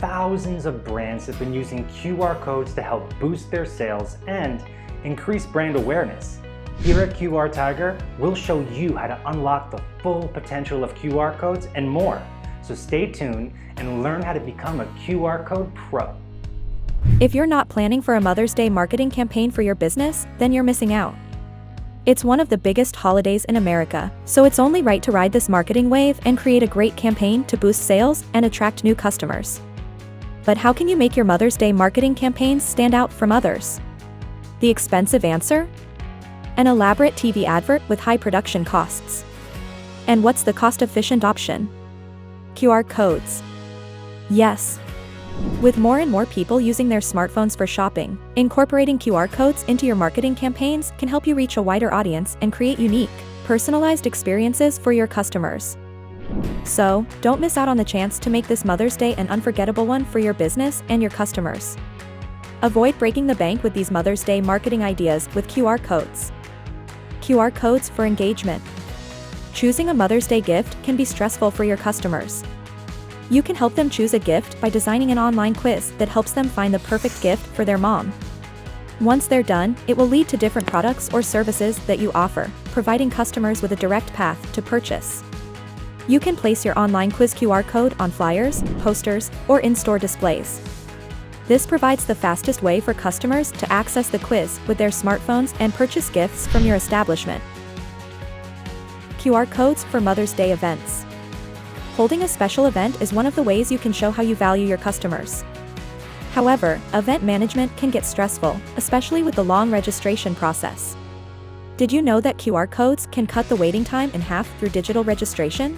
thousands of brands have been using QR codes to help boost their sales and increase brand awareness. Here at QR Tiger, we'll show you how to unlock the full potential of QR codes and more. So stay tuned and learn how to become a QR code pro. If you're not planning for a Mother's Day marketing campaign for your business, then you're missing out. It's one of the biggest holidays in America, so it's only right to ride this marketing wave and create a great campaign to boost sales and attract new customers. But how can you make your Mother's Day marketing campaigns stand out from others? The expensive answer? An elaborate TV advert with high production costs. And what's the cost-efficient option? QR codes. Yes. With more and more people using their smartphones for shopping, incorporating QR codes into your marketing campaigns can help you reach a wider audience and create unique, personalized experiences for your customers. So, don't miss out on the chance to make this Mother's Day an unforgettable one for your business and your customers. Avoid breaking the bank with these Mother's Day marketing ideas with QR codes. QR codes for engagement. Choosing a Mother's Day gift can be stressful for your customers. You can help them choose a gift by designing an online quiz that helps them find the perfect gift for their mom. Once they're done, it will lead to different products or services that you offer, providing customers with a direct path to purchase. You can place your online quiz QR code on flyers, posters, or in-store displays. This provides the fastest way for customers to access the quiz with their smartphones and purchase gifts from your establishment. QR codes for Mother's Day events. Holding a special event is one of the ways you can show how you value your customers. However, event management can get stressful, especially with the long registration process. Did you know that QR codes can cut the waiting time in half through digital registration?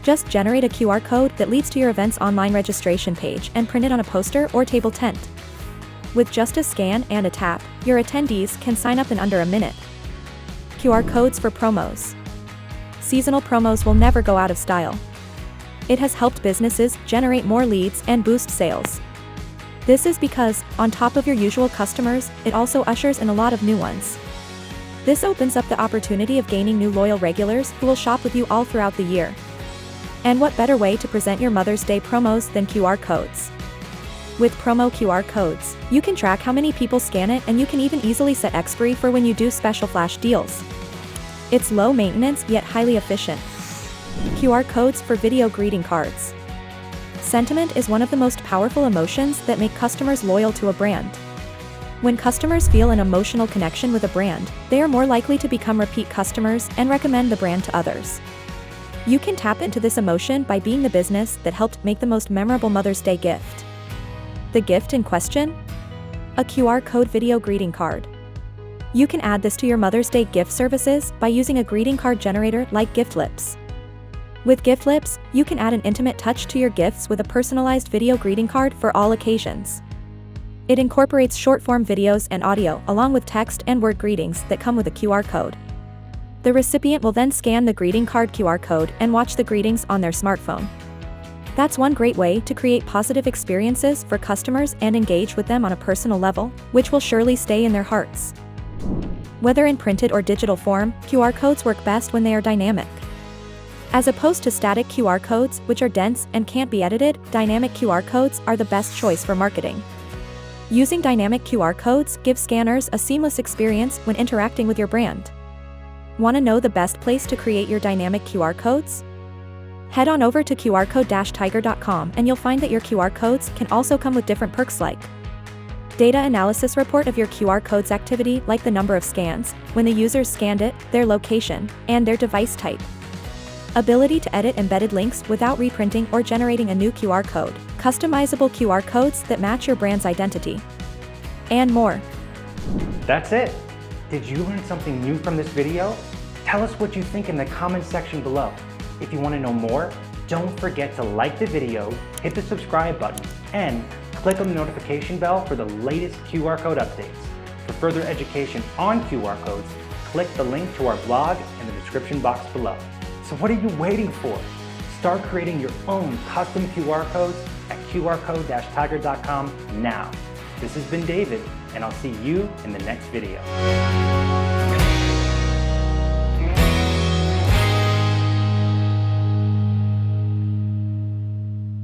Just generate a QR code that leads to your event's online registration page and print it on a poster or table tent. With just a scan and a tap, your attendees can sign up in under a minute. QR codes for promos. Seasonal promos will never go out of style. It has helped businesses generate more leads and boost sales. This is because, on top of your usual customers, it also ushers in a lot of new ones. This opens up the opportunity of gaining new loyal regulars who will shop with you all throughout the year. And what better way to present your Mother's Day promos than QR codes? With promo QR codes, you can track how many people scan it, and you can even easily set expiry for when you do special flash deals. It's low maintenance yet highly efficient. QR codes for video greeting cards. Sentiment is one of the most powerful emotions that make customers loyal to a brand. When customers feel an emotional connection with a brand, they are more likely to become repeat customers and recommend the brand to others. You can tap into this emotion by being the business that helped make the most memorable Mother's Day gift. The gift in question? A QR code video greeting card. You can add this to your Mother's Day gift services by using a greeting card generator like GiftLips. With GiftLips, you can add an intimate touch to your gifts with a personalized video greeting card for all occasions. It incorporates short-form videos and audio along with text and word greetings that come with a QR code. The recipient will then scan the greeting card QR code and watch the greetings on their smartphone. That's one great way to create positive experiences for customers and engage with them on a personal level, which will surely stay in their hearts. Whether in printed or digital form, QR codes work best when they are dynamic. As opposed to static QR codes, which are dense and can't be edited, dynamic QR codes are the best choice for marketing. Using dynamic QR codes gives scanners a seamless experience when interacting with your brand. Want to know the best place to create your dynamic QR codes? Head on over to qrcode-tiger.com and you'll find that your QR codes can also come with different perks like data analysis report of your QR code's activity, like the number of scans, when the users scanned it, their location, and their device type. Ability to edit embedded links without reprinting or generating a new QR code, customizable QR codes that match your brand's identity, and more. That's it. Did you learn something new from this video? Tell us what you think in the comments section below. If you want to know more, don't forget to like the video, hit the subscribe button, and click on the notification bell for the latest QR code updates. For further education on QR codes, click the link to our blog in the description box below. So what are you waiting for? Start creating your own custom QR codes at qrcode-tiger.com now. This has been David, and I'll see you in the next video.